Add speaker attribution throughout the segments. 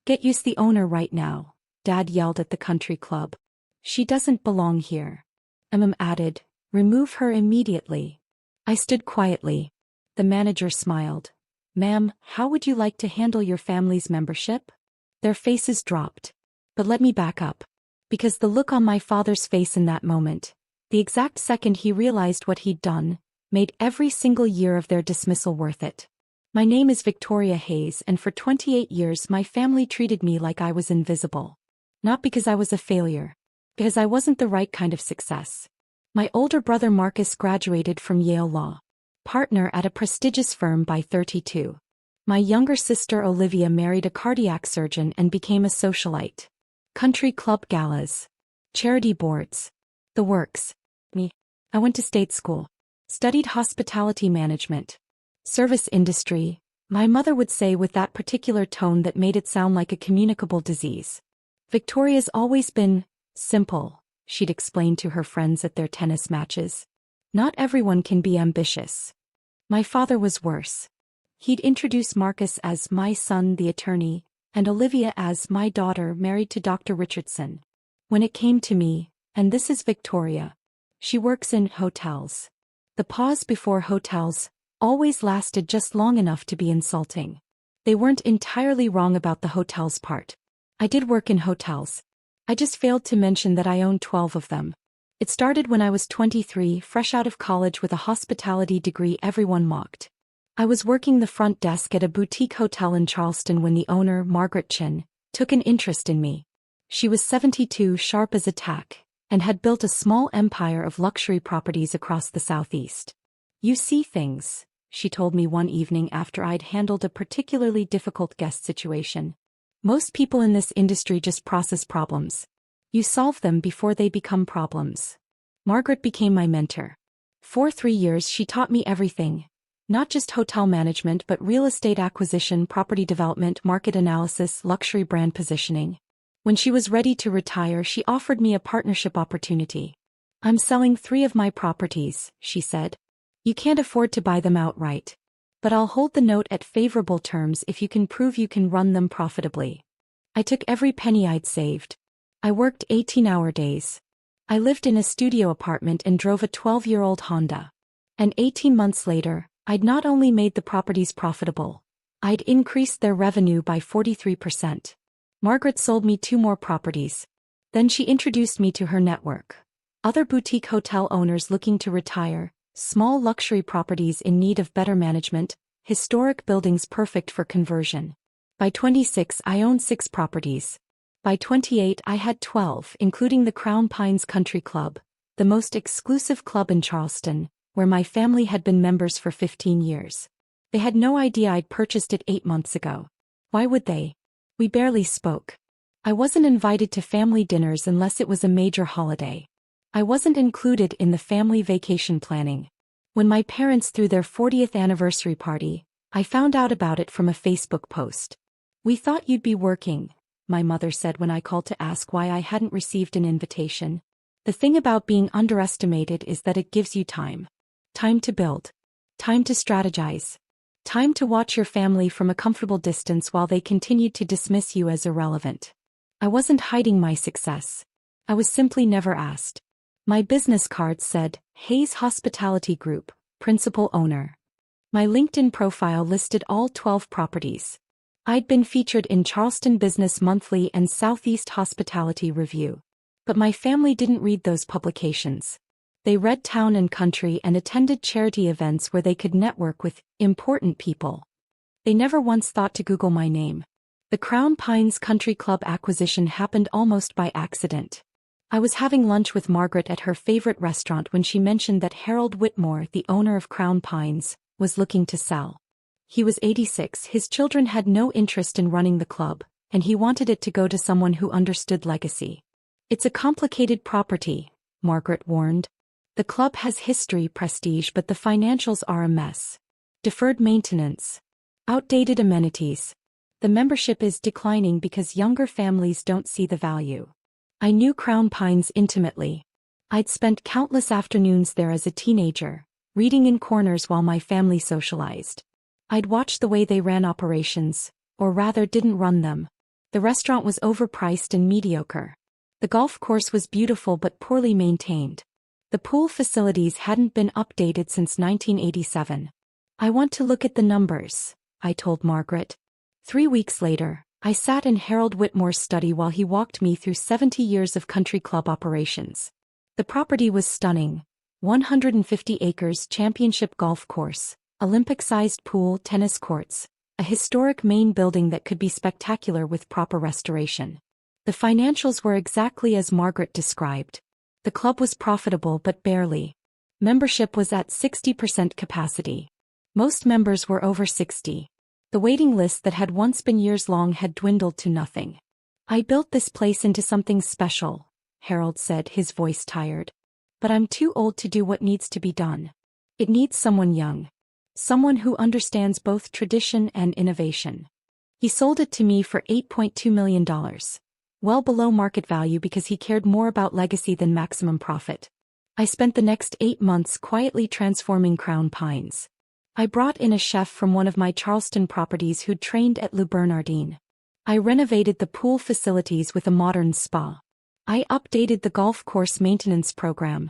Speaker 1: "Get used the owner right now," Dad yelled at the country club. "She doesn't belong here." Added, "Remove her immediately." I stood quietly. The manager smiled. "Ma'am, how would you like to handle your family's membership?" Their faces dropped. But let me back up. Because the look on my father's face in that moment, the exact second he realized what he'd done, made every single year of their dismissal worth it. My name is Victoria Hayes, and for 28 years my family treated me like I was invisible. Not because I was a failure. Because I wasn't the right kind of success. My older brother Marcus graduated from Yale Law. Partner at a prestigious firm by 32. My younger sister Olivia married a cardiac surgeon and became a socialite. Country club galas. Charity boards. The works. Me. I went to state school. Studied hospitality management. Service industry, my mother would say with that particular tone that made it sound like a communicable disease. "Victoria's always been simple," she'd explain to her friends at their tennis matches. "Not everyone can be ambitious." My father was worse. He'd introduce Marcus as "my son the attorney," and Olivia as "my daughter married to Dr. Richardson." When it came to me, and this is Victoria. She works in hotels. The pause before hotels always lasted just long enough to be insulting. They weren't entirely wrong about the hotels part. I did work in hotels. I just failed to mention that I owned 12 of them. It started when I was 23, fresh out of college with a hospitality degree everyone mocked. I was working the front desk at a boutique hotel in Charleston when the owner, Margaret Chin, took an interest in me. She was 72, sharp as a tack, and had built a small empire of luxury properties across the Southeast. "You see things," she told me one evening after I'd handled a particularly difficult guest situation. "Most people in this industry just process problems. You solve them before they become problems." Margaret became my mentor. For 3 years she taught me everything. Not just hotel management but real estate acquisition, property development, market analysis, luxury brand positioning. When she was ready to retire, she offered me a partnership opportunity. "I'm selling 3 of my properties," she said. "You can't afford to buy them outright. But I'll hold the note at favorable terms if you can prove you can run them profitably." I took every penny I'd saved. I worked 18-hour days. I lived in a studio apartment and drove a 12-year-old Honda. And 18 months later, I'd not only made the properties profitable, I'd increased their revenue by 43%. Margaret sold me 2 more properties. Then she introduced me to her network. Other boutique hotel owners looking to retire, small luxury properties in need of better management, historic buildings perfect for conversion. By 26 I owned 6 properties. By 28 I had 12, including the Crown Pines Country Club, the most exclusive club in Charleston, where my family had been members for 15 years. They had no idea I'd purchased it 8 months ago. Why would they? We barely spoke. I wasn't invited to family dinners unless it was a major holiday. I wasn't included in the family vacation planning. When my parents threw their 40th anniversary party, I found out about it from a Facebook post. "We thought you'd be working," my mother said when I called to ask why I hadn't received an invitation. "The thing about being underestimated is that it gives you time. Time to build. Time to strategize. Time to watch your family from a comfortable distance while they continued to dismiss you as irrelevant." I wasn't hiding my success. I was simply never asked. My business card said, "Hayes Hospitality Group, Principal Owner." My LinkedIn profile listed all 12 properties. I'd been featured in Charleston Business Monthly and Southeast Hospitality Review. But my family didn't read those publications. They read Town and Country and attended charity events where they could network with important people. They never once thought to Google my name. The Crown Pines Country Club acquisition happened almost by accident. I was having lunch with Margaret at her favorite restaurant when she mentioned that Harold Whitmore, the owner of Crown Pines, was looking to sell. He was 86, his children had no interest in running the club, and he wanted it to go to someone who understood legacy. "It's a complicated property," Margaret warned. "The club has history, prestige, but the financials are a mess. Deferred maintenance. Outdated amenities. The membership is declining because younger families don't see the value." I knew Crown Pines intimately. I'd spent countless afternoons there as a teenager, reading in corners while my family socialized. I'd watched the way they ran operations, or rather didn't run them. The restaurant was overpriced and mediocre. The golf course was beautiful but poorly maintained. The pool facilities hadn't been updated since 1987. I want to look at the numbers, I told Margaret. 3 weeks later, I sat in Harold Whitmore's study while he walked me through 70 years of country club operations. The property was stunning. 150 acres championship golf course, Olympic-sized pool, tennis courts, a historic main building that could be spectacular with proper restoration. The financials were exactly as Margaret described. The club was profitable but barely. Membership was at 60% capacity. Most members were over 60. The waiting list that had once been years long had dwindled to nothing. I built this place into something special, Harold said, his voice tired. But I'm too old to do what needs to be done. It needs someone young. Someone who understands both tradition and innovation. He sold it to me for $8.2 million. Well below market value because he cared more about legacy than maximum profit. I spent the next 8 months quietly transforming Crown Pines. I brought in a chef from one of my Charleston properties who'd trained at Le Bernardin. I renovated the pool facilities with a modern spa. I updated the golf course maintenance program.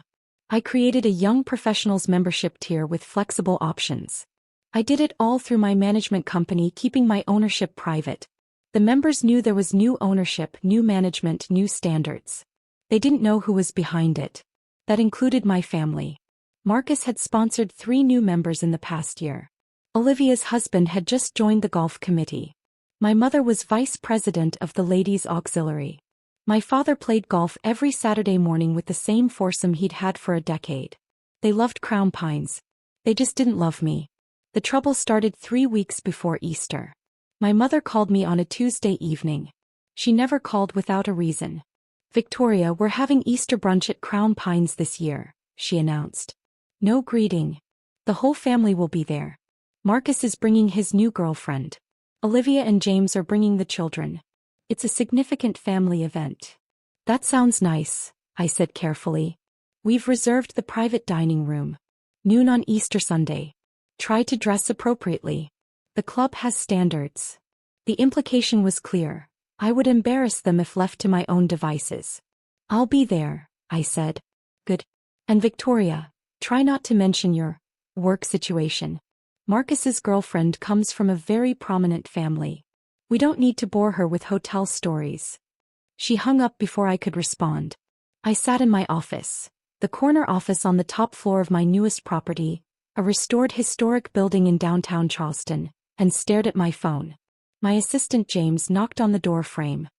Speaker 1: I created a young professionals membership tier with flexible options. I did it all through my management company, keeping my ownership private. The members knew there was new ownership, new management, new standards. They didn't know who was behind it. That included my family. Marcus had sponsored 3 new members in the past year. Olivia's husband had just joined the golf committee. My mother was vice president of the ladies' auxiliary. My father played golf every Saturday morning with the same foursome he'd had for a decade. They loved Crown Pines. They just didn't love me. The trouble started 3 weeks before Easter. My mother called me on a Tuesday evening. She never called without a reason. "Victoria, we're having Easter brunch at Crown Pines this year," she announced. "No greeting. The whole family will be there. Marcus is bringing his new girlfriend. Olivia and James are bringing the children. It's a significant family event." "That sounds nice," I said carefully. "We've reserved the private dining room. Noon on Easter Sunday. Try to dress appropriately. The club has standards." The implication was clear. I would embarrass them if left to my own devices. "I'll be there," I said. "Good. And Victoria, try not to mention your work situation. Marcus's girlfriend comes from a very prominent family. We don't need to bore her with hotel stories." She hung up before I could respond. I sat in my office, the corner office on the top floor of my newest property, a restored historic building in downtown Charleston, and stared at my phone. My assistant James knocked on the door frame.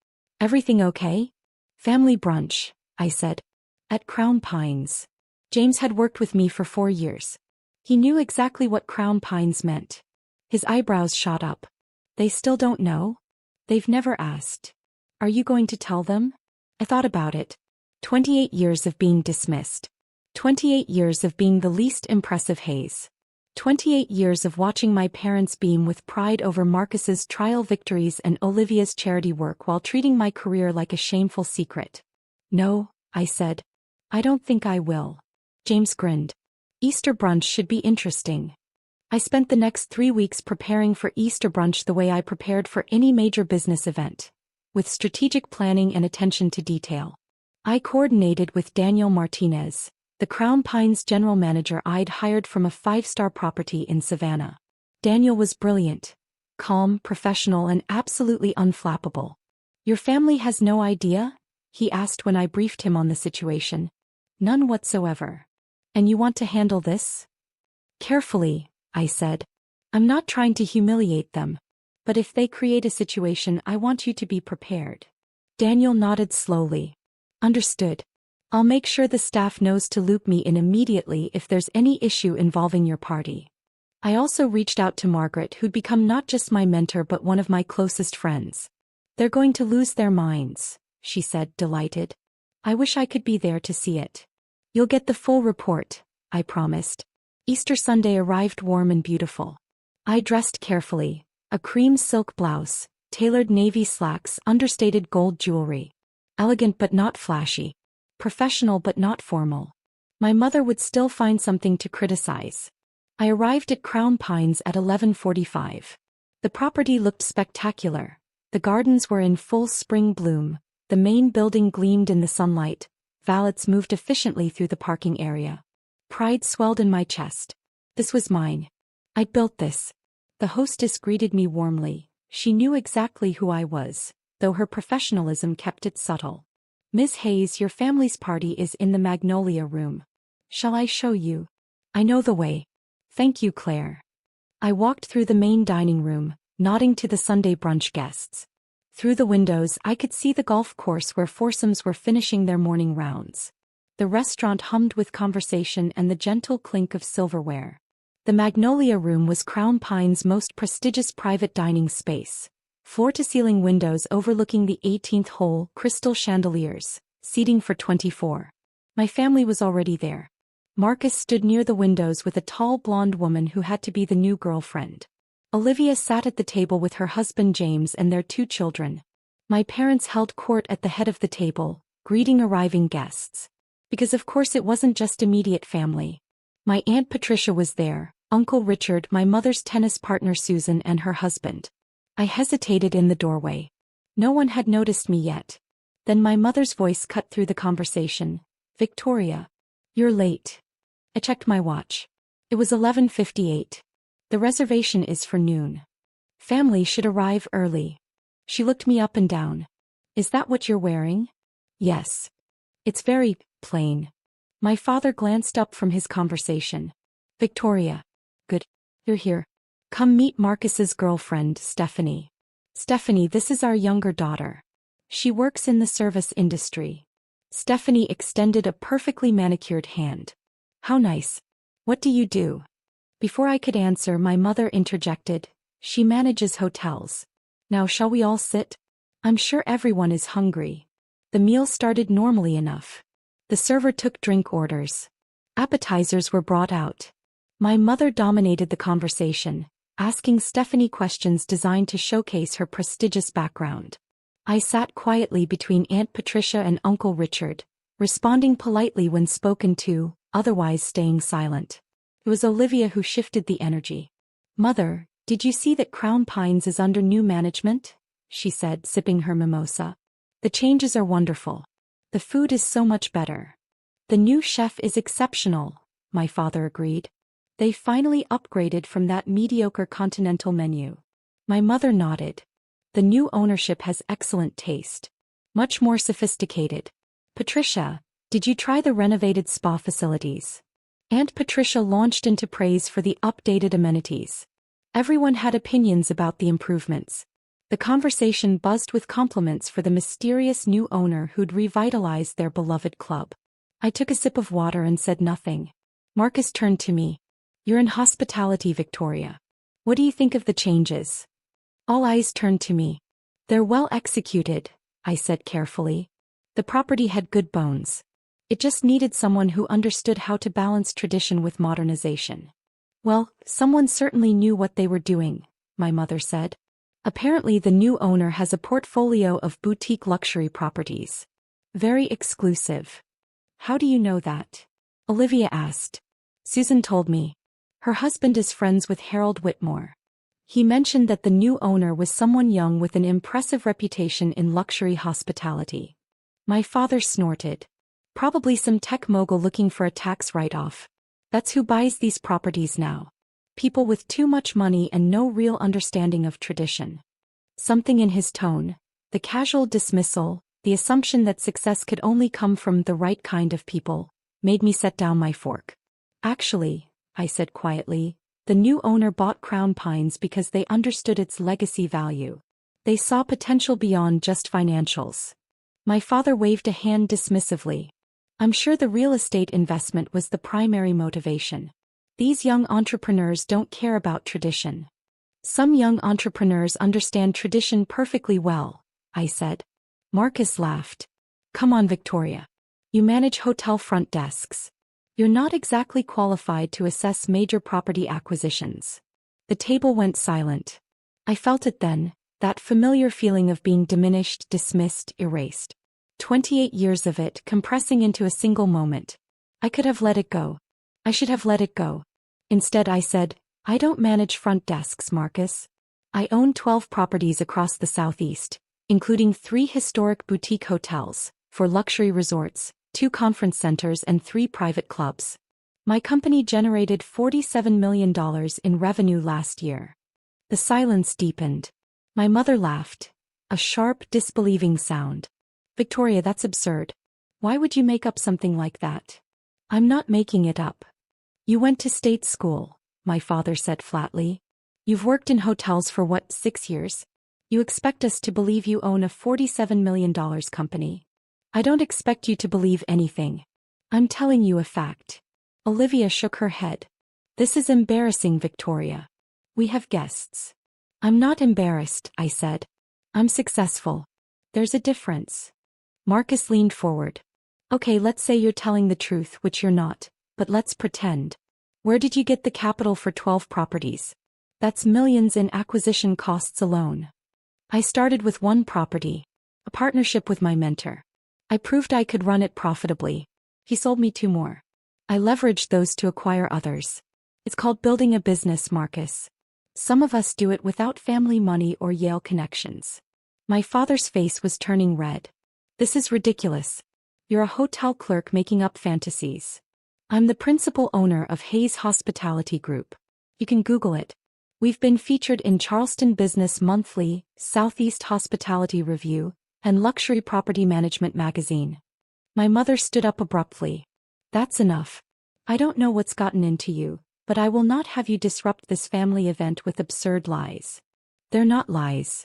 Speaker 1: "Everything okay?" "Family brunch," I said. "At Crown Pines." James had worked with me for 4 years. He knew exactly what Crown Pines meant. His eyebrows shot up. "They still don't know? They've never asked. Are you going to tell them?" I thought about it. 28 years of being dismissed. 28 years of being the least impressive Hayes. 28 years of watching my parents beam with pride over Marcus's trial victories and Olivia's charity work while treating my career like a shameful secret. "No," I said. "I don't think I will." James grinned. "Easter brunch should be interesting." I spent the next 3 weeks preparing for Easter brunch the way I prepared for any major business event, with strategic planning and attention to detail. I coordinated with Daniel Martinez, the Crown Pines general manager I'd hired from a 5-star property in Savannah. Daniel was brilliant, calm, professional, and absolutely unflappable. "Your family has no idea?" he asked when I briefed him on the situation. "None whatsoever. And you want to handle this?" "Carefully," I said. "I'm not trying to humiliate them. But if they create a situation, I want you to be prepared." Daniel nodded slowly. "Understood. I'll make sure the staff knows to loop me in immediately if there's any issue involving your party." I also reached out to Margaret, who'd become not just my mentor but one of my closest friends. "They're going to lose their minds," she said, delighted. "I wish I could be there to see it." "You'll get the full report," I promised. Easter Sunday arrived warm and beautiful. I dressed carefully, a cream silk blouse, tailored navy slacks, understated gold jewelry. Elegant but not flashy. Professional but not formal. My mother would still find something to criticize. I arrived at Crown Pines at 11:45. The property looked spectacular. The gardens were in full spring bloom, the main building gleamed in the sunlight, valets moved efficiently through the parking area. Pride swelled in my chest. This was mine. I'd built this. The hostess greeted me warmly. She knew exactly who I was, though her professionalism kept it subtle. "Miss Hayes, your family's party is in the Magnolia Room. Shall I show you?" "I know the way. Thank you, Claire." I walked through the main dining room, nodding to the Sunday brunch guests. Through the windows I could see the golf course where foursomes were finishing their morning rounds. The restaurant hummed with conversation and the gentle clink of silverware. The Magnolia Room was Crown Pine's most prestigious private dining space. Floor-to-ceiling windows overlooking the 18th hole, crystal chandeliers, seating for 24. My family was already there. Marcus stood near the windows with a tall blonde woman who had to be the new girlfriend. Olivia sat at the table with her husband James and their 2 children. My parents held court at the head of the table, greeting arriving guests. Because of course it wasn't just immediate family. My Aunt Patricia was there, Uncle Richard, my mother's tennis partner Susan and her husband. I hesitated in the doorway. No one had noticed me yet. Then my mother's voice cut through the conversation. "Victoria. You're late." I checked my watch. It was 11:58. "The reservation is for noon. Family should arrive early." She looked me up and down. "Is that what you're wearing?" "Yes. It's very plain." My father glanced up from his conversation. "Victoria. Good. You're here. Come meet Marcus's girlfriend, Stephanie. Stephanie, this is our younger daughter. She works in the service industry." Stephanie extended a perfectly manicured hand. "How nice. What do you do?" Before I could answer, my mother interjected. "She manages hotels. Now shall we all sit? I'm sure everyone is hungry." The meal started normally enough. The server took drink orders. Appetizers were brought out. My mother dominated the conversation, asking Stephanie questions designed to showcase her prestigious background. I sat quietly between Aunt Patricia and Uncle Richard, responding politely when spoken to, otherwise staying silent. It was Olivia who shifted the energy. "Mother, did you see that Crown Pines is under new management?" she said, sipping her mimosa. "The changes are wonderful. The food is so much better." "The new chef is exceptional," my father agreed. "They finally upgraded from that mediocre continental menu." My mother nodded. "The new ownership has excellent taste. Much more sophisticated." "Patricia, did you try the renovated spa facilities?" Aunt Patricia launched into praise for the updated amenities. Everyone had opinions about the improvements. The conversation buzzed with compliments for the mysterious new owner who'd revitalized their beloved club. I took a sip of water and said nothing. Marcus turned to me. "You're in hospitality, Victoria. What do you think of the changes?" All eyes turned to me. "They're well executed," I said carefully. "The property had good bones. It just needed someone who understood how to balance tradition with modernization." "Well, someone certainly knew what they were doing," my mother said. "Apparently the new owner has a portfolio of boutique luxury properties. Very exclusive." "How do you know that?" Olivia asked. "Susan told me. Her husband is friends with Harold Whitmore. He mentioned that the new owner was someone young with an impressive reputation in luxury hospitality." My father snorted. "Probably some tech mogul looking for a tax write-off. That's who buys these properties now. People with too much money and no real understanding of tradition." Something in his tone, the casual dismissal, the assumption that success could only come from the right kind of people, made me set down my fork. "Actually," I said quietly, "the new owner bought Crown Pines because they understood its legacy value. They saw potential beyond just financials." My father waved a hand dismissively. "I'm sure the real estate investment was the primary motivation. These young entrepreneurs don't care about tradition." "Some young entrepreneurs understand tradition perfectly well," I said. Marcus laughed. "Come on, Victoria. You manage hotel front desks. You're not exactly qualified to assess major property acquisitions." The table went silent. I felt it then, that familiar feeling of being diminished, dismissed, erased. 28 years of it compressing into a single moment. I could have let it go. I should have let it go. Instead I said, "I don't manage front desks, Marcus. I own 12 properties across the Southeast, including 3 historic boutique hotels, 4 luxury resorts, 2 conference centers and 3 private clubs. My company generated $47 million in revenue last year. The silence deepened. My mother laughed. A sharp, disbelieving sound. Victoria, that's absurd. Why would you make up something like that? I'm not making it up. You went to state school, my father said flatly. You've worked in hotels for what, 6 years? You expect us to believe you own a $47 million company. I don't expect you to believe anything. I'm telling you a fact. Olivia shook her head. This is embarrassing, Victoria. We have guests. I'm not embarrassed, I said. I'm successful. There's a difference. Marcus leaned forward. Okay, let's say you're telling the truth, which you're not, but let's pretend. Where did you get the capital for 12 properties? That's millions in acquisition costs alone. I started with 1 property, a partnership with my mentor. I proved I could run it profitably. He sold me 2 more. I leveraged those to acquire others. It's called building a business, Marcus. Some of us do it without family money or Yale connections. My father's face was turning red. This is ridiculous. You're a hotel clerk making up fantasies. I'm the principal owner of Hayes Hospitality Group. You can Google it. We've been featured in Charleston Business Monthly, Southeast Hospitality Review, and Luxury Property Management magazine. My mother stood up abruptly. That's enough. I don't know what's gotten into you, but I will not have you disrupt this family event with absurd lies. They're not lies.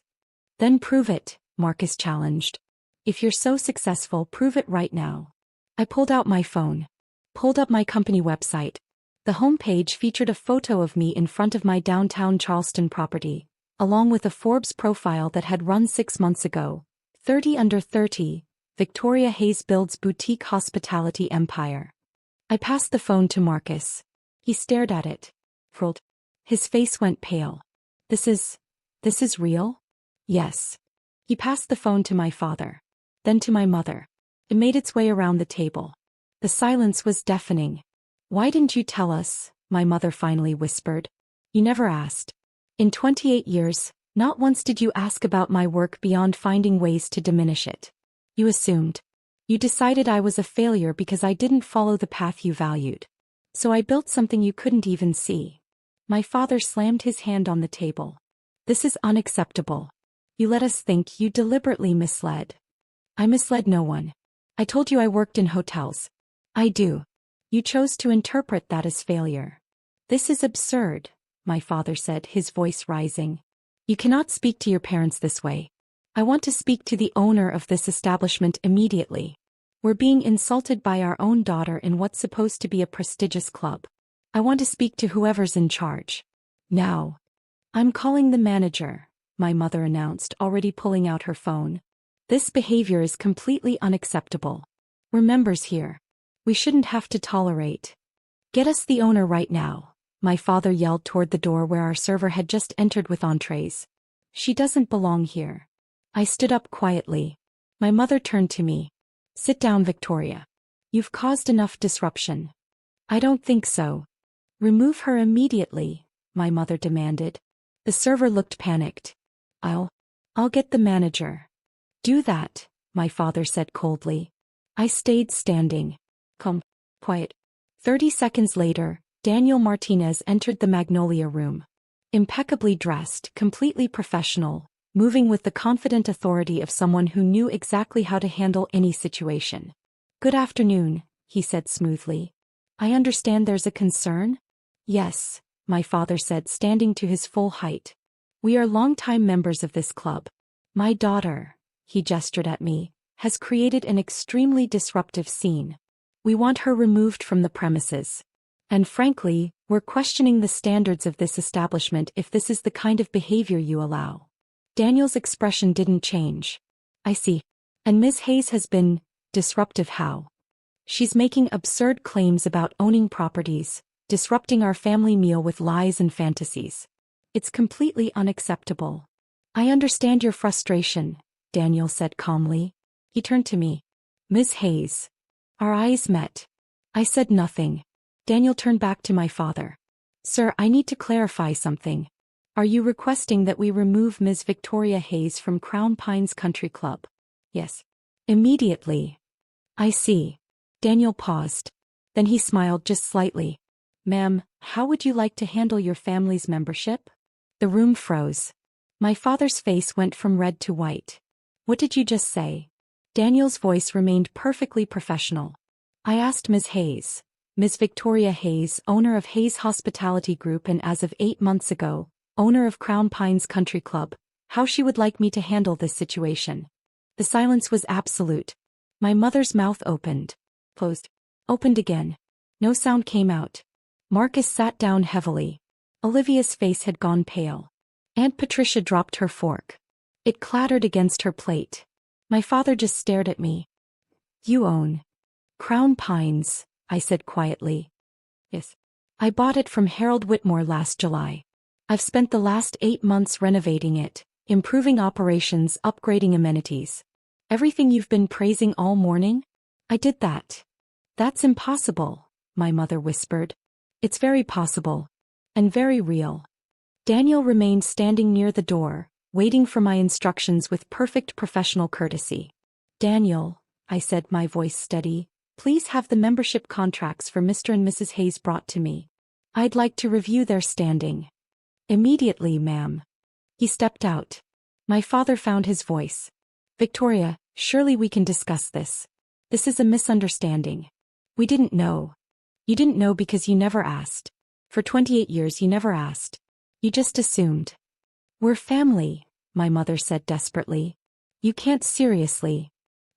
Speaker 1: Then prove it, Marcus challenged. If you're so successful, prove it right now. I pulled out my phone. Pulled up my company website. The homepage featured a photo of me in front of my downtown Charleston property, along with a Forbes profile that had run 6 months ago. 30 under 30, Victoria Hayes builds boutique hospitality empire. I passed the phone to Marcus. He stared at it. Frilled. His face went pale. This is real? Yes. He passed the phone to my father. Then to my mother. It made its way around the table. The silence was deafening. Why didn't you tell us? My mother finally whispered. You never asked. In 28 years, not once did you ask about my work beyond finding ways to diminish it. You assumed. You decided I was a failure because I didn't follow the path you valued. So I built something you couldn't even see. My father slammed his hand on the table. This is unacceptable. You let us think you deliberately misled. I misled no one. I told you I worked in hotels. I do. You chose to interpret that as failure. This is absurd, my father said, his voice rising. You cannot speak to your parents this way. I want to speak to the owner of this establishment immediately. We're being insulted by our own daughter in what's supposed to be a prestigious club. I want to speak to whoever's in charge. Now. I'm calling the manager, my mother announced, already pulling out her phone. This behavior is completely unacceptable. We're members here. We shouldn't have to tolerate. Get us the owner right now, my father yelled toward the door where our server had just entered with entrees. She doesn't belong here. I stood up quietly. My mother turned to me. Sit down, Victoria. You've caused enough disruption. I don't think so. Remove her immediately, my mother demanded. The server looked panicked. I'll get the manager. Do that, my father said coldly. I stayed standing. Calm, quiet. 30 seconds later, Daniel Martinez entered the Magnolia room. Impeccably dressed, completely professional, moving with the confident authority of someone who knew exactly how to handle any situation. Good afternoon, he said smoothly. I understand there's a concern? Yes, my father said, standing to his full height. We are longtime members of this club. My daughter, he gestured at me, has created an extremely disruptive scene. We want her removed from the premises. And frankly, we're questioning the standards of this establishment if this is the kind of behavior you allow. Daniel's expression didn't change. I see. And Ms. Hayes has been disruptive how? She's making absurd claims about owning properties, disrupting our family meal with lies and fantasies. It's completely unacceptable. I understand your frustration, Daniel said calmly. He turned to me. Ms. Hayes. Our eyes met. I said nothing. Daniel turned back to my father. Sir, I need to clarify something. Are you requesting that we remove Ms. Victoria Hayes from Crown Pines Country Club? Yes. Immediately. I see. Daniel paused. Then he smiled just slightly. Ma'am, how would you like to handle your family's membership? The room froze. My father's face went from red to white. What did you just say? Daniel's voice remained perfectly professional. I asked Ms. Hayes, Ms. Victoria Hayes, owner of Hayes Hospitality Group and as of 8 months ago, owner of Crown Pines Country Club, how she would like me to handle this situation. The silence was absolute. My mother's mouth opened, closed, opened again. No sound came out. Marcus sat down heavily. Olivia's face had gone pale. Aunt Patricia dropped her fork. It clattered against her plate. My father just stared at me. You own Crown Pines, I said quietly. Yes. I bought it from Harold Whitmore last July. I've spent the last 8 months renovating it, improving operations, upgrading amenities. Everything you've been praising all morning? I did that. That's impossible, my mother whispered. It's very possible. And very real. Daniel remained standing near the door, waiting for my instructions with perfect professional courtesy. Daniel, I said, my voice steady, please have the membership contracts for Mr. and Mrs. Hayes brought to me. I'd like to review their standing. Immediately, ma'am. He stepped out. My father found his voice. Victoria, surely we can discuss this. This is a misunderstanding. We didn't know. You didn't know because you never asked. For 28 years you never asked. You just assumed. We're family, my mother said desperately. You can't seriously.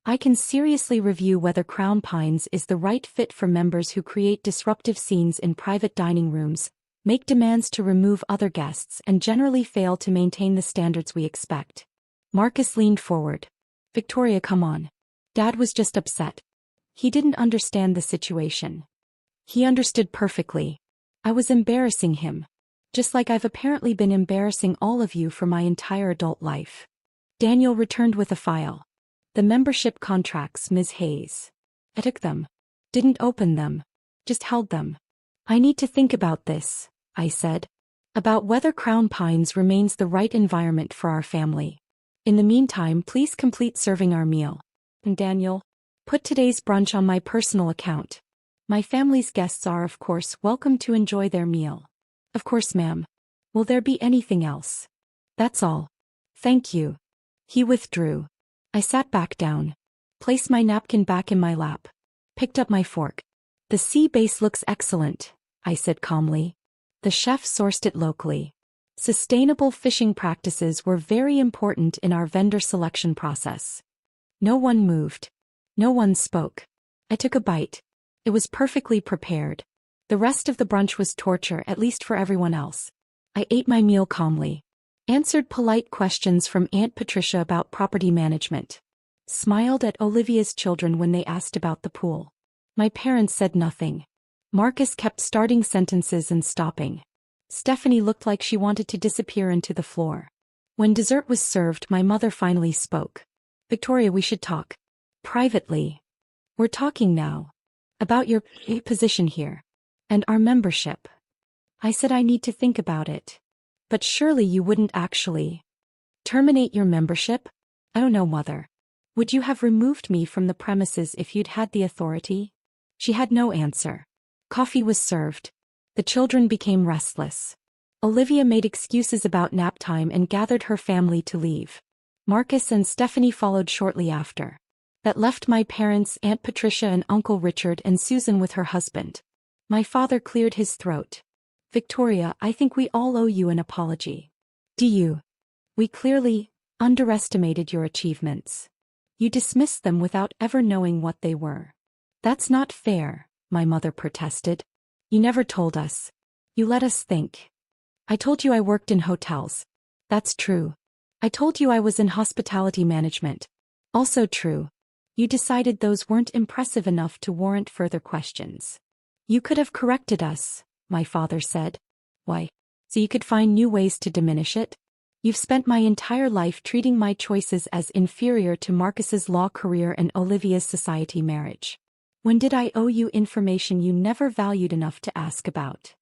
Speaker 1: I can seriously review whether Crown Pines is the right fit for members who create disruptive scenes in private dining rooms, make demands to remove other guests and generally fail to maintain the standards we expect. Marcus leaned forward. Victoria, come on. Dad was just upset. He didn't understand the situation. He understood perfectly. I was embarrassing him. Just like I've apparently been embarrassing all of you for my entire adult life. Daniel returned with a file. The membership contracts, Ms. Hayes. I took them. Didn't open them. Just held them. I need to think about this, I said. About whether Crown Pines remains the right environment for our family. In the meantime, please complete serving our meal. And Daniel, put today's brunch on my personal account. My family's guests are, of course, welcome to enjoy their meal. Of course, ma'am. Will there be anything else? That's all. Thank you. He withdrew. I sat back down. Placed my napkin back in my lap. Picked up my fork. The sea base looks excellent, I said calmly. The chef sourced it locally. Sustainable fishing practices were very important in our vendor selection process. No one moved. No one spoke. I took a bite. It was perfectly prepared. The rest of the brunch was torture, at least for everyone else. I ate my meal calmly. Answered polite questions from Aunt Patricia about property management. Smiled at Olivia's children when they asked about the pool. My parents said nothing. Marcus kept starting sentences and stopping. Stephanie looked like she wanted to disappear into the floor. When dessert was served, my mother finally spoke. Victoria, we should talk. Privately. We're talking now. About your position here. And our membership. I said I need to think about it. But surely you wouldn't actually terminate your membership? I don't know, Mother. Would you have removed me from the premises if you'd had the authority? She had no answer. Coffee was served. The children became restless. Olivia made excuses about nap time and gathered her family to leave. Marcus and Stephanie followed shortly after. That left my parents, Aunt Patricia and Uncle Richard and Susan with her husband. My father cleared his throat. Victoria, I think we all owe you an apology. Do you? We clearly underestimated your achievements. You dismissed them without ever knowing what they were. That's not fair, my mother protested. You never told us. You let us think. I told you I worked in hotels. That's true. I told you I was in hospitality management. Also true. You decided those weren't impressive enough to warrant further questions. You could have corrected us, my father said. Why? So you could find new ways to diminish it? You've spent my entire life treating my choices as inferior to Marcus's law career and Olivia's society marriage. When did I owe you information you never valued enough to ask about?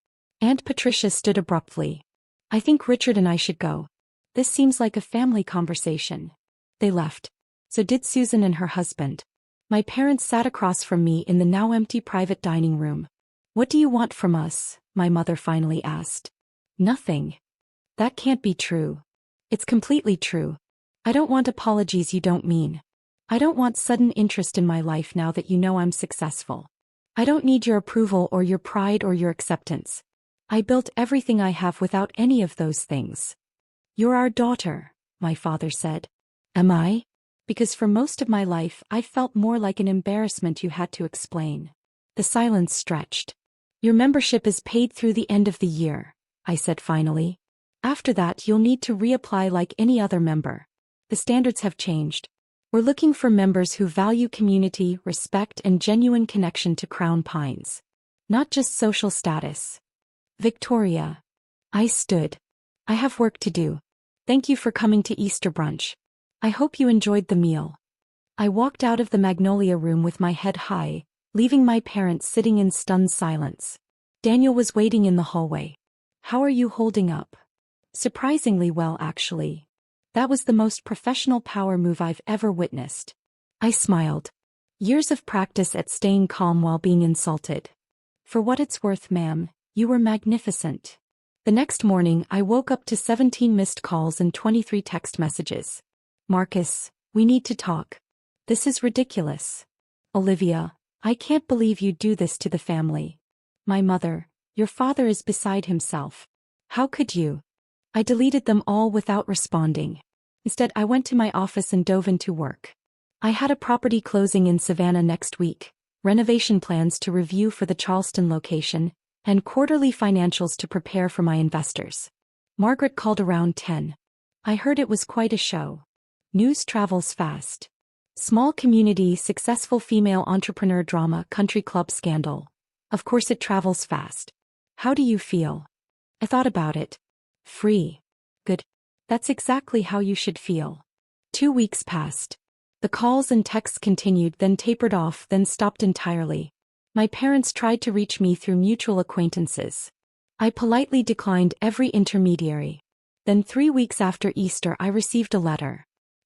Speaker 1: Aunt Patricia stood abruptly. I think Richard and I should go. This seems like a family conversation. They left. So did Susan and her husband. My parents sat across from me in the now empty private dining room. What do you want from us? My mother finally asked. Nothing. That can't be true. It's completely true. I don't want apologies you don't mean. I don't want sudden interest in my life now that you know I'm successful. I don't need your approval or your pride or your acceptance. I built everything I have without any of those things. You're our daughter, my father said. Am I? Because for most of my life I felt more like an embarrassment you had to explain. The silence stretched. Your membership is paid through the end of the year, I said finally. After that you'll need to reapply like any other member. The standards have changed. We're looking for members who value community, respect, and genuine connection to Crown Pines. Not just social status. Victoria. I stood. I have work to do. Thank you for coming to Easter brunch. I hope you enjoyed the meal. I walked out of the Magnolia room with my head high, leaving my parents sitting in stunned silence. Daniel was waiting in the hallway. How are you holding up? Surprisingly well, actually. That was the most professional power move I've ever witnessed. I smiled. Years of practice at staying calm while being insulted. For what it's worth, ma'am, you were magnificent. The next morning I woke up to 17 missed calls and 23 text messages. Marcus, we need to talk. This is ridiculous. Olivia, I can't believe you do this to the family. My mother, your father is beside himself. How could you? I deleted them all without responding. Instead, I went to my office and dove into work. I had a property closing in Savannah next week, renovation plans to review for the Charleston location, and quarterly financials to prepare for my investors. Margaret called around 10. I heard it was quite a show. News travels fast. Small community, successful female entrepreneur drama, country club scandal. Of course it travels fast. How do you feel? I thought about it. Free. Good. That's exactly how you should feel. 2 weeks passed. The calls and texts continued, then tapered off, then stopped entirely. My parents tried to reach me through mutual acquaintances. I politely declined every intermediary. Then 3 weeks after Easter I received a letter.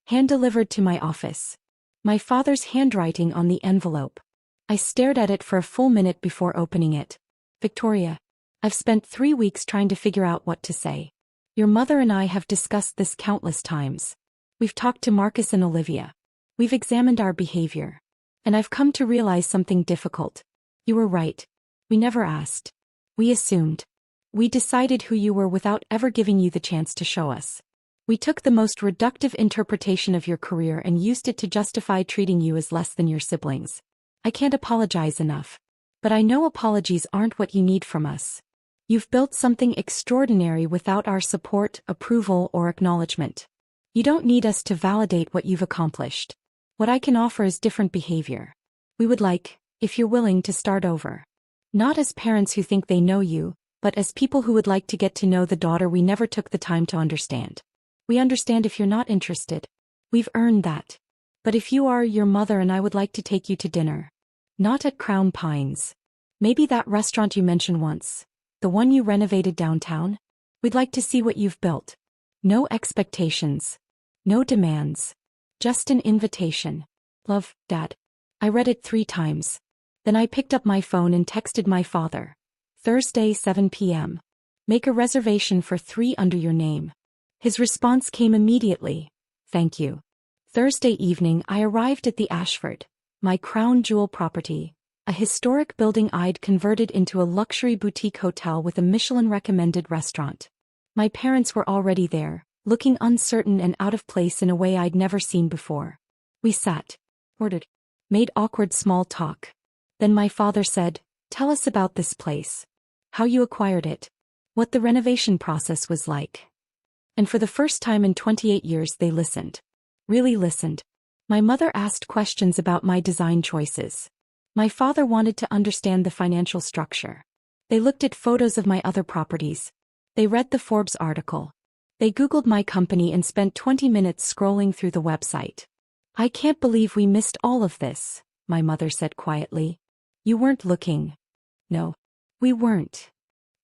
Speaker 1: Hand-delivered to my office. My father's handwriting on the envelope. I stared at it for a full minute before opening it. Victoria, I've spent 3 weeks trying to figure out what to say. Your mother and I have discussed this countless times. We've talked to Marcus and Olivia. We've examined our behavior. And I've come to realize something difficult. You were right. We never asked. We assumed. We decided who you were without ever giving you the chance to show us. We took the most reductive interpretation of your career and used it to justify treating you as less than your siblings. I can't apologize enough. But I know apologies aren't what you need from us. You've built something extraordinary without our support, approval, or acknowledgement. You don't need us to validate what you've accomplished. What I can offer is different behavior. We would like, if you're willing, to start over. Not as parents who think they know you, but as people who would like to get to know the daughter we never took the time to understand. We understand if you're not interested. We've earned that. But if you are, your mother and I would like to take you to dinner. Not at Crown Pines. Maybe that restaurant you mentioned once. The one you renovated downtown? We'd like to see what you've built. No expectations. No demands. Just an invitation. Love, Dad. I read it 3 times. Then I picked up my phone and texted my father. Thursday, 7 p.m. Make a reservation for 3 under your name. His response came immediately. Thank you. Thursday evening I arrived at the Ashford, my crown jewel property, a historic building I'd converted into a luxury boutique hotel with a Michelin-recommended restaurant. My parents were already there, looking uncertain and out of place in a way I'd never seen before. We sat, ordered, made awkward small talk. Then my father said, "Tell us about this place. How you acquired it. What the renovation process was like." And for the first time in 28 years they listened. Really listened. My mother asked questions about my design choices. My father wanted to understand the financial structure. They looked at photos of my other properties. They read the Forbes article. They Googled my company and spent 20 minutes scrolling through the website. "I can't believe we missed all of this," my mother said quietly. "You weren't looking." No, we weren't.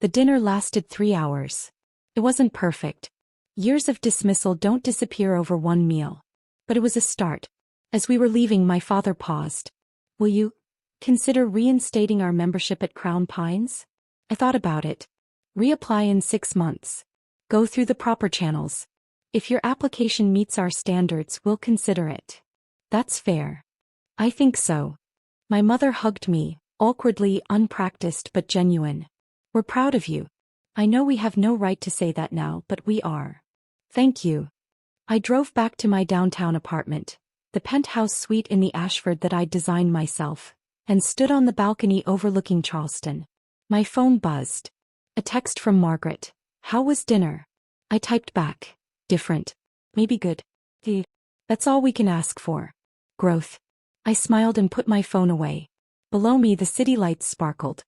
Speaker 1: The dinner lasted 3 hours. It It wasn't perfect. Years of dismissal don't disappear over one meal. But it was a start. As we were leaving, my father paused. Will you consider reinstating our membership at Crown Pines? I thought about it. Reapply in 6 months. Go through the proper channels. If your application meets our standards, we'll consider it. That's fair. I think so. My mother hugged me, awkwardly, unpracticed but genuine. We're proud of you. I know we have no right to say that now, but we are. Thank you. I drove back to my downtown apartment, the penthouse suite in the Ashford that I'd designed myself, and stood on the balcony overlooking Charleston. My phone buzzed. A text from Margaret. How was dinner? I typed back. Different. Maybe good. That's all we can ask for. Growth. I smiled and put my phone away. Below me the city lights sparkled.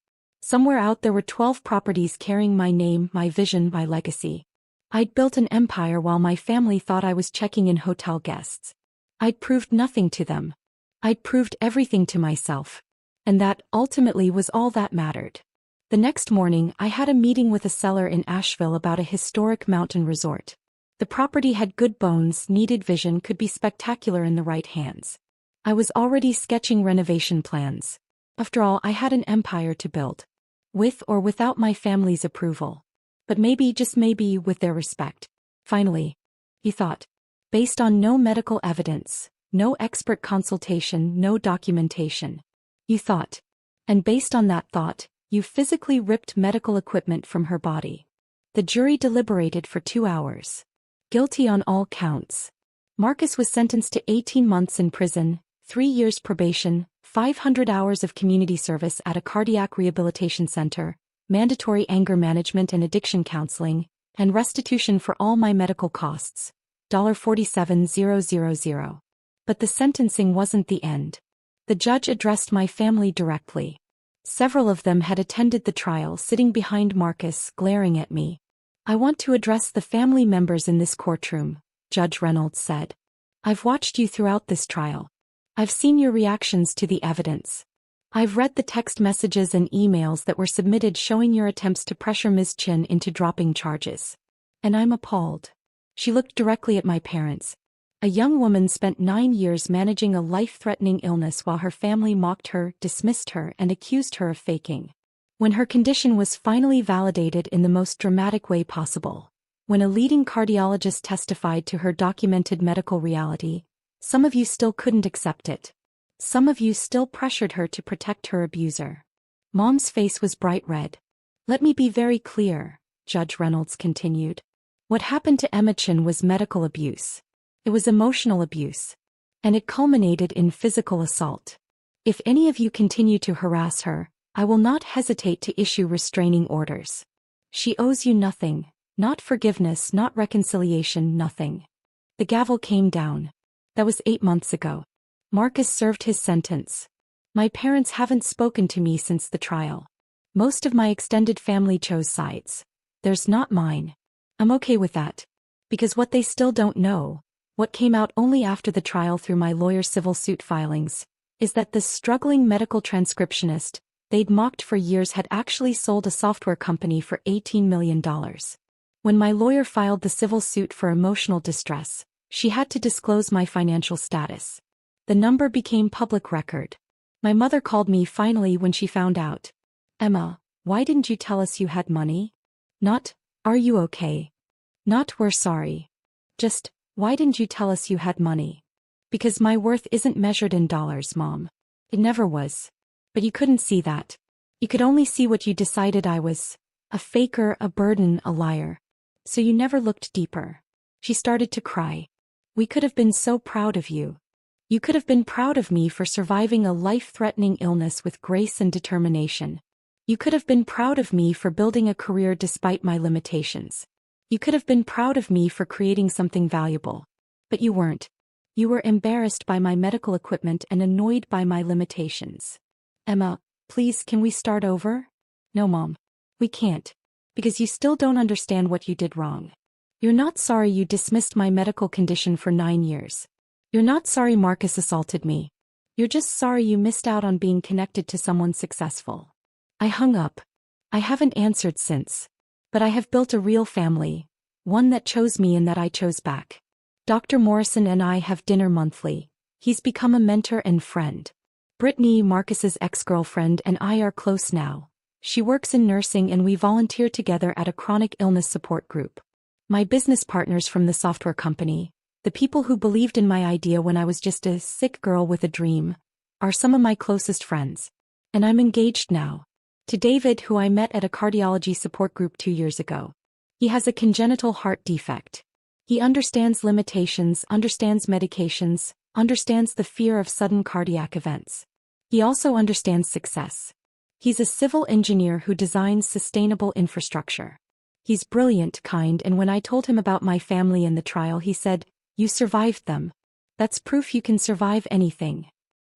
Speaker 1: Somewhere out there were 12 properties carrying my name, my vision, my legacy. I'd built an empire while my family thought I was checking in hotel guests. I'd proved nothing to them. I'd proved everything to myself. And that, ultimately, was all that mattered. The next morning, I had a meeting with a seller in Asheville about a historic mountain resort. The property had good bones, needed vision, could be spectacular in the right hands. I was already sketching renovation plans. After all, I had an empire to build. With or without my family's approval. But maybe, just maybe, with their respect. Finally, he thought. Based on no medical evidence, no expert consultation, no documentation. You thought. And based on that thought, you physically ripped medical equipment from her body. The jury deliberated for 2 hours. Guilty on all counts. Marcus was sentenced to 18 months in prison, 3 years probation, 500 hours of community service at a cardiac rehabilitation center, mandatory anger management and addiction counseling, and restitution for all my medical costs, $47,000. But the sentencing wasn't the end. The judge addressed my family directly. Several of them had attended the trial, sitting behind Marcus, glaring at me. I want to address the family members in this courtroom, Judge Reynolds said. I've watched you throughout this trial. I've seen your reactions to the evidence. I've read the text messages and emails that were submitted showing your attempts to pressure Ms. Chin into dropping charges. And I'm appalled. She looked directly at my parents. A young woman spent 9 years managing a life-threatening illness while her family mocked her, dismissed her, and accused her of faking. When her condition was finally validated in the most dramatic way possible, when a leading cardiologist testified to her documented medical reality, some of you still couldn't accept it. Some of you still pressured her to protect her abuser. Mom's face was bright red. Let me be very clear, Judge Reynolds continued. What happened to Emma Chin was medical abuse. It was emotional abuse. And it culminated in physical assault. If any of you continue to harass her, I will not hesitate to issue restraining orders. She owes you nothing, not forgiveness, not reconciliation, nothing. The gavel came down. That was 8 months ago. Marcus served his sentence. My parents haven't spoken to me since the trial. Most of my extended family chose sides. There's not mine. I'm okay with that. Because what they still don't know, what came out only after the trial through my lawyer's civil suit filings, is that this struggling medical transcriptionist they'd mocked for years had actually sold a software company for $18 million. When my lawyer filed the civil suit for emotional distress, she had to disclose my financial status. The number became public record. My mother called me finally when she found out. Emma, why didn't you tell us you had money? Not, are you okay? Not, we're sorry. Just, why didn't you tell us you had money? Because my worth isn't measured in dollars, Mom. It never was. But you couldn't see that. You could only see what you decided I was. A faker, a burden, a liar. So you never looked deeper. She started to cry. We could have been so proud of you. You could have been proud of me for surviving a life-threatening illness with grace and determination. You could have been proud of me for building a career despite my limitations. You could have been proud of me for creating something valuable. But you weren't. You were embarrassed by my medical equipment and annoyed by my limitations. Emma, please, can we start over? No, Mom. We can't. Because you still don't understand what you did wrong. You're not sorry you dismissed my medical condition for 9 years. You're not sorry Marcus assaulted me. You're just sorry you missed out on being connected to someone successful. I hung up. I haven't answered since. But I have built a real family, one that chose me and that I chose back. Dr. Morrison and I have dinner monthly. He's become a mentor and friend. Brittany, Marcus's ex-girlfriend, and I are close now. She works in nursing and we volunteer together at a chronic illness support group. My business partners from the software company, the people who believed in my idea when I was just a sick girl with a dream, are some of my closest friends. And I'm engaged now. To David, who I met at a cardiology support group 2 years ago. He has a congenital heart defect. He understands limitations, understands medications, understands the fear of sudden cardiac events. He also understands success. He's a civil engineer who designs sustainable infrastructure. He's brilliant, kind, and when I told him about my family and the trial, he said, "You survived them. That's proof you can survive anything."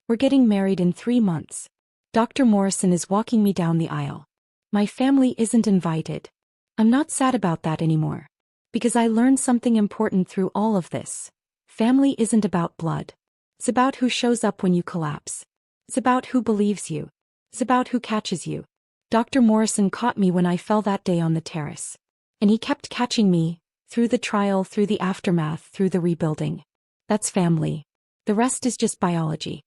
Speaker 1: We're getting married in 3 months. Dr. Morrison is walking me down the aisle. My family isn't invited. I'm not sad about that anymore. Because I learned something important through all of this. Family isn't about blood. It's about who shows up when you collapse. It's about who believes you. It's about who catches you. Dr. Morrison caught me when I fell that day on the terrace. And he kept catching me, through the trial, through the aftermath, through the rebuilding. That's family. The rest is just biology.